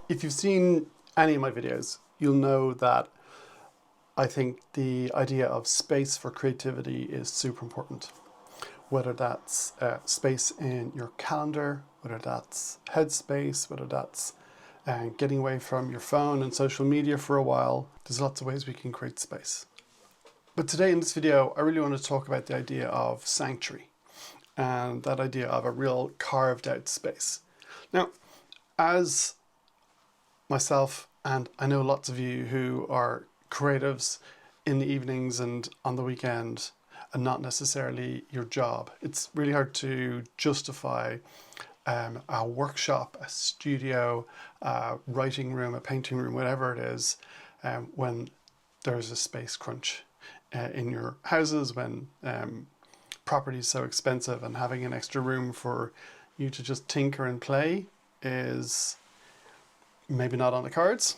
If you've seen any of my videos, you'll know that I think the idea of space for creativity is super important. Whether that's space in your calendar, whether that's headspace, whether that's getting away from your phone and social media for a while, there's lots of ways we can create space. But today in this video, I really want to talk about the idea of sanctuary and that idea of a real carved out space. Now, as myself, and I know lots of you who are creatives in the evenings and on the weekend, and not necessarily your job, it's really hard to justify a workshop, a studio, a writing room, a painting room, whatever it is, when there's a space crunch in your houses, when property is so expensive, and having an extra room for you to just tinker and play is maybe not on the cards.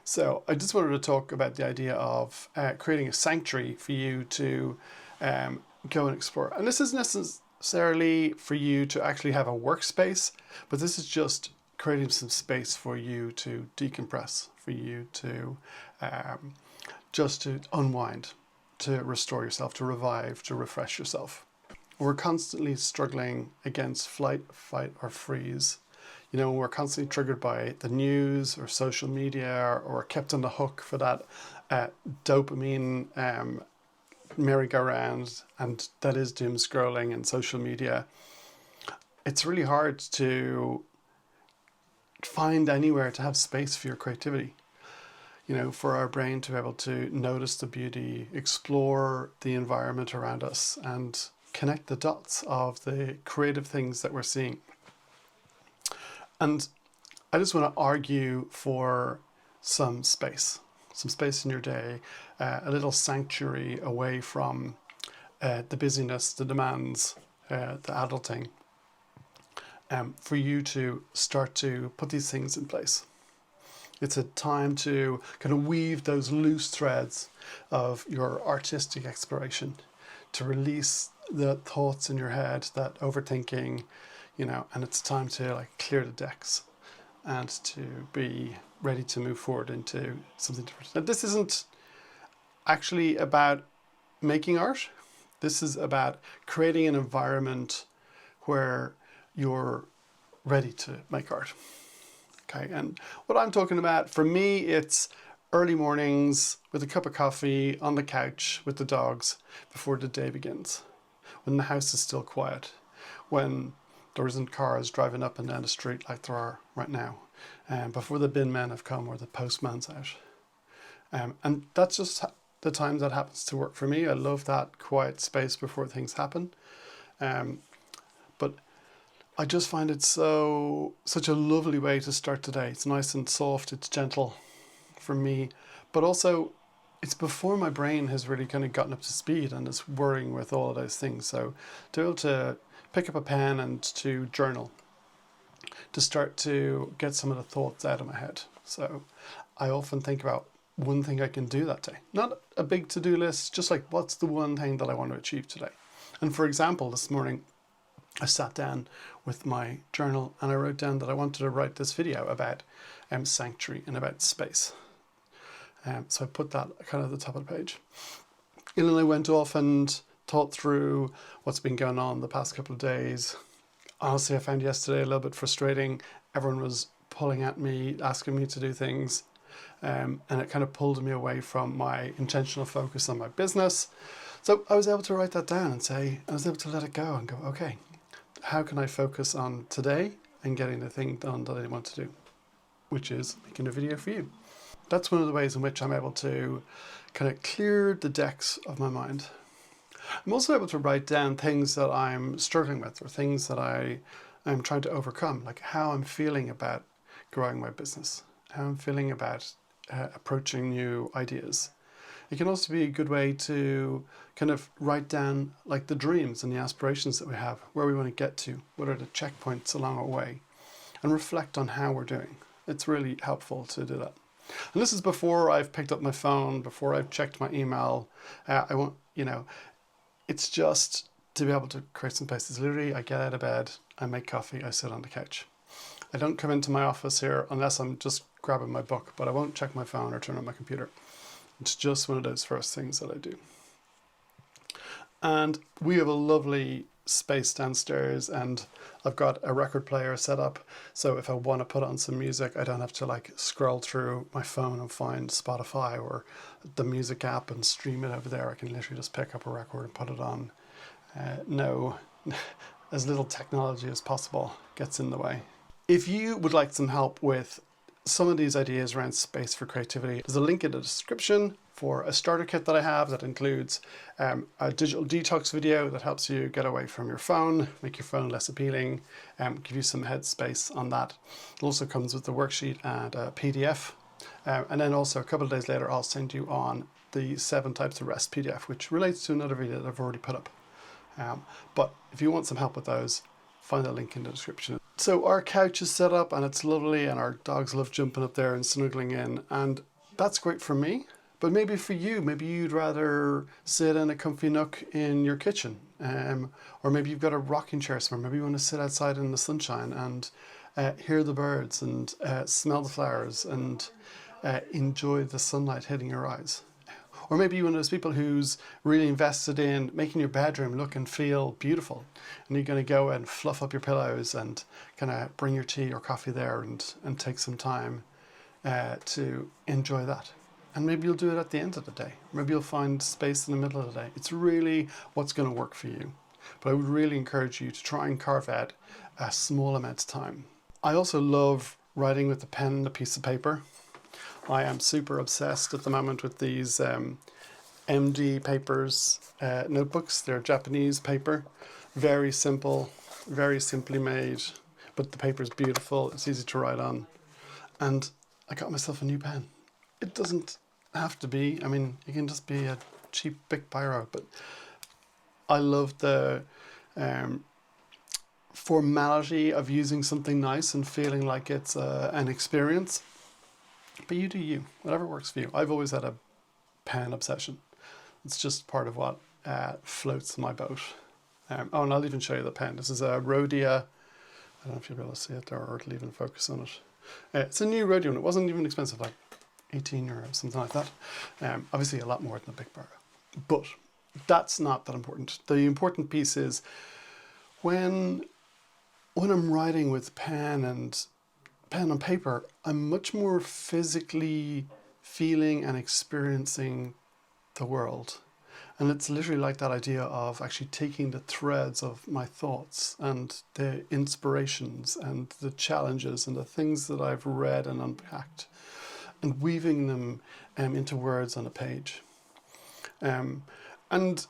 So I just wanted to talk about the idea of creating a sanctuary for you to go and explore. And this isn't necessarily for you to actually have a workspace, but this is just creating some space for you to decompress, for you to just to unwind, to restore yourself, to revive, to refresh yourself. We're constantly struggling against flight, fight, or freeze. You know, we're constantly triggered by the news or social media, or kept on the hook for that dopamine merry-go-round, and that is doom scrolling and social media. It's really hard to find anywhere to have space for your creativity. You know, for our brain to be able to notice the beauty, explore the environment around us, and connect the dots of the creative things that we're seeing. And I just want to argue for some space in your day, a little sanctuary away from the busyness, the demands, the adulting, for you to start to put these things in place. It's a time to kind of weave those loose threads of your artistic exploration, to release the thoughts in your head, that overthinking, you know, and it's time to like clear the decks and to be ready to move forward into something different. Now, this isn't actually about making art. This is about creating an environment where you're ready to make art. Okay, and what I'm talking about, for me, it's early mornings with a cup of coffee on the couch with the dogs before the day begins, when the house is still quiet, when there isn't cars driving up and down the street like there are right now, before the bin men have come or the postman's out. And that's just the time that happens to work for me. I love that quiet space before things happen. But I just find it such a lovely way to start the day. It's nice and soft, it's gentle for me, but also it's before my brain has really kind of gotten up to speed and is worrying with all of those things. So to be able to pick up a pen and to journal, to start to get some of the thoughts out of my head. So I often think about one thing I can do that day. Not a big to-do list, just like what's the one thing that I want to achieve today. And for example, this morning, I sat down with my journal and I wrote down that I wanted to write this video about sanctuary and about space. So I put that kind of at the top of the page. And then I went off and thought through what's been going on the past couple of days. Honestly, I found yesterday a little bit frustrating. Everyone was pulling at me, asking me to do things. And it kind of pulled me away from my intentional focus on my business. So I was able to write that down and I was able to let it go and go, okay, how can I focus on today and getting the thing done that I want to do, which is making a video for you. That's one of the ways in which I'm able to kind of clear the decks of my mind. I'm also able to write down things that I'm struggling with or things that I'm trying to overcome, like how I'm feeling about growing my business, how I'm feeling about approaching new ideas. It can also be a good way to kind of write down like the dreams and the aspirations that we have, where we want to get to, what are the checkpoints along our way, and reflect on how we're doing. It's really helpful to do that. And this is before I've picked up my phone, before I've checked my email. It's just to be able to create some space. It's literally, I get out of bed, I make coffee, I sit on the couch. I don't come into my office here unless I'm just grabbing my book, but I won't check my phone or turn on my computer. It's just one of those first things that I do. And we have a lovely space downstairs, and I've got a record player set up, so if I want to put on some music, I don't have to like scroll through my phone and find Spotify or the music app and stream it over there. I can literally just pick up a record and put it on. As little technology as possible gets in the way. If you would like some help with some of these ideas around space for creativity, there's a link in the description for a starter kit that I have that includes a digital detox video that helps you get away from your phone, make your phone less appealing, give you some headspace on that. It also comes with the worksheet and a PDF. And then also a couple of days later, I'll send you on the 7 types of rest PDF, which relates to another video that I've already put up. But if you want some help with those, find the link in the description. So our couch is set up and it's lovely, and our dogs love jumping up there and snuggling in, and that's great for me. But maybe for you, maybe you'd rather sit in a comfy nook in your kitchen, or maybe you've got a rocking chair somewhere. Maybe you want to sit outside in the sunshine and hear the birds and smell the flowers and enjoy the sunlight hitting your eyes. Or maybe you're one of those people who's really invested in making your bedroom look and feel beautiful, and you're going to go and fluff up your pillows and kind of bring your tea or coffee there and take some time to enjoy that. And maybe you'll do it at the end of the day. Maybe you'll find space in the middle of the day. It's really what's going to work for you. But I would really encourage you to try and carve out a small amount of time. I also love writing with a pen and a piece of paper. I am super obsessed at the moment with these MD papers notebooks. They're Japanese paper, very simple, very simply made, but the paper is beautiful. It's easy to write on. And I got myself a new pen. It doesn't have to be, I mean, it can just be a cheap Bic Biro, but I love the formality of using something nice and feeling like it's an experience. But you do you, whatever works for you. I've always had a pen obsession. It's just part of what floats my boat. Oh, and I'll even show you the pen. This is a Rhodia. I don't know if you'll be able to see it there or it'll even focus on it. It's a new Rhodia one. It wasn't even expensive, like 18 euros, something like that. Obviously a lot more than a Bic Biro. But that's not that important. The important piece is when I'm writing with pen and paper, I'm much more physically feeling and experiencing the world. And it's literally like that idea of actually taking the threads of my thoughts and the inspirations and the challenges and the things that I've read and unpacked and weaving them into words on a page. And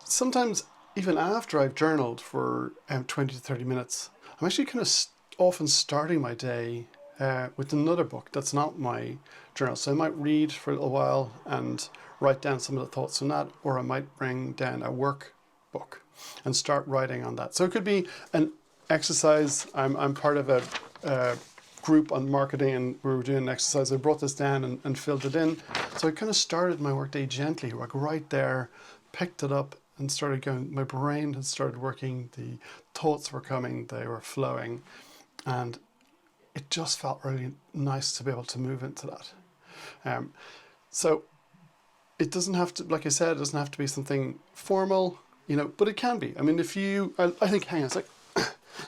sometimes even after I've journaled for 20 to 30 minutes, I'm actually kind of often starting my day with another book that's not my journal. So I might read for a little while and write down some of the thoughts from that, or I might bring down a workbook and start writing on that. So it could be an exercise. I'm part of a group on marketing, and we were doing an exercise. I brought this down and filled it in. So I kind of started my workday gently, like right there, picked it up and started going. My brain had started working, the thoughts were coming, they were flowing, and it just felt really nice to be able to move into that. So it doesn't have to, like I said, it doesn't have to be something formal, but it can be. I mean, I think, hang on a sec.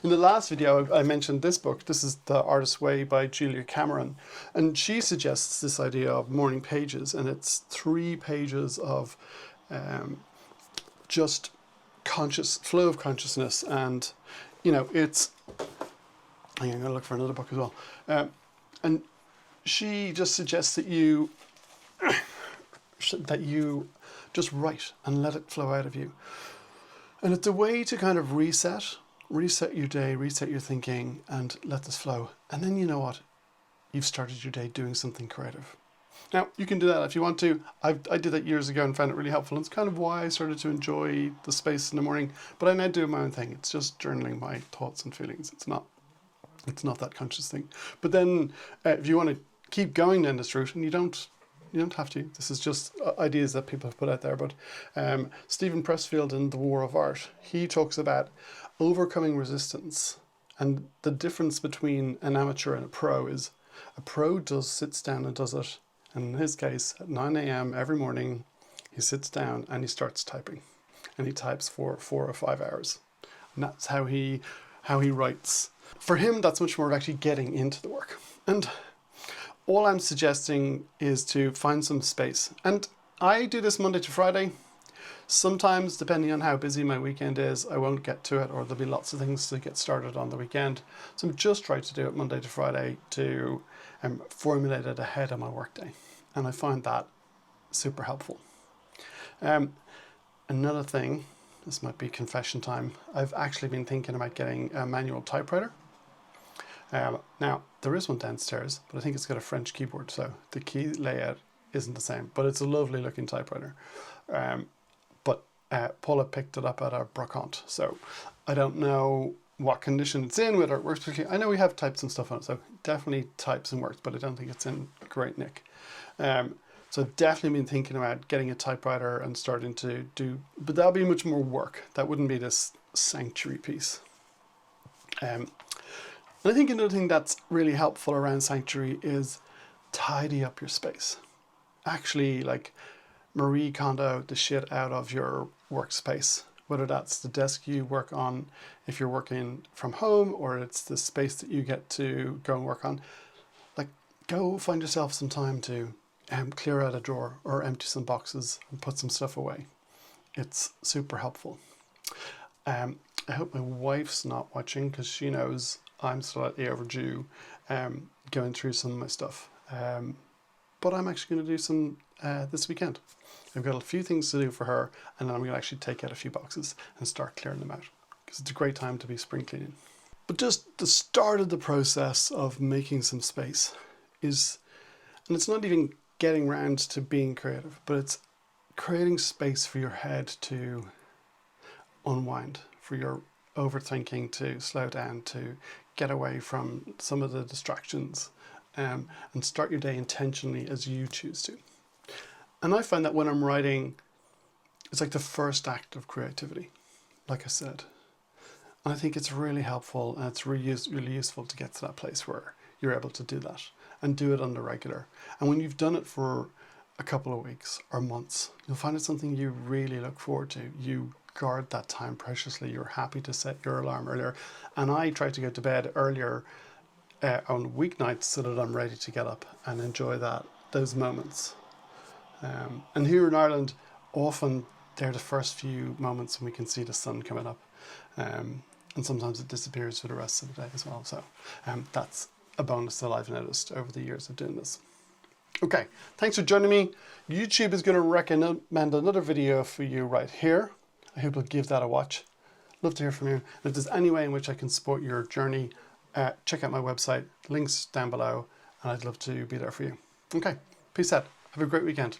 In the last video, I mentioned this book. This is The Artist's Way by Julia Cameron. And she suggests this idea of morning pages, and it's 3 pages of just flow of consciousness. And, it's, I'm going to look for another book as well. And she just suggests that you just write and let it flow out of you. And it's a way to kind of reset your day, reset your thinking, and let this flow. And then you know what? You've started your day doing something creative. Now, you can do that if you want to. I did that years ago and found it really helpful. And it's kind of why I started to enjoy the space in the morning. But I now do my own thing. It's just journaling my thoughts and feelings. It's not that conscious thing. But then if you want to keep going down this route, and you don't have to. This is just ideas that people have put out there. But Stephen Pressfield in The War of Art, he talks about overcoming resistance And the difference between an amateur and a pro is a pro sits down and does it. And in his case, at 9 a.m. every morning, he sits down and he starts typing. And he types for 4 or 5 hours. And that's how he writes. For him, that's much more of actually getting into the work. And all I'm suggesting is to find some space. And I do this Monday to Friday. Sometimes, depending on how busy my weekend is, I won't get to it, or there'll be lots of things to get started on the weekend. So I'm just trying to do it Monday to Friday to formulate it ahead of my workday. And I find that super helpful. Another thing, this might be confession time, I've actually been thinking about getting a manual typewriter. Now, there is one downstairs, but I think it's got a French keyboard, so the key layout isn't the same, but it's a lovely looking typewriter. But Paula picked it up at a brocante, so I don't know what condition it's in, whether it works particularly. I know we have types and stuff on it, so definitely types and works, but I don't think it's in great nick. So I've definitely been thinking about getting a typewriter and starting to do, but that'll be much more work. That wouldn't be this sanctuary piece. And I think another thing that's really helpful around sanctuary is tidy up your space. Actually, like, Marie Kondo the shit out of your workspace, whether that's the desk you work on if you're working from home, or it's the space that you get to go and work on. Like, go find yourself some time to clear out a drawer or empty some boxes and put some stuff away. It's super helpful. I hope my wife's not watching, because she knows I'm slightly overdue going through some of my stuff. But I'm actually going to do some this weekend. I've got a few things to do for her, and then I'm going to actually take out a few boxes and start clearing them out, because it's a great time to be spring cleaning. But just the start of the process of making some space is, and it's not even getting round to being creative, but it's creating space for your head to unwind, for your overthinking to slow down, to get away from some of the distractions, and start your day intentionally as you choose to. And I find that when I'm writing, it's like the first act of creativity, like I said. And I think it's really helpful, and it's really useful to get to that place where you're able to do that and do it on the regular. And when you've done it for a couple of weeks or months, you'll find it's something you really look forward to. You guard that time preciously. You're happy to set your alarm earlier. And I try to go to bed earlier on weeknights so that I'm ready to get up and enjoy those moments. And here in Ireland, often they're the first few moments when we can see the sun coming up. And sometimes it disappears for the rest of the day as well. So that's a bonus that I've noticed over the years of doing this. Okay, thanks for joining me. YouTube is going to recommend another video for you right here. I hope you'll give that a watch. Love to hear from you. And if there's any way in which I can support your journey, check out my website, links down below, and I'd love to be there for you. Okay, peace out. Have a great weekend.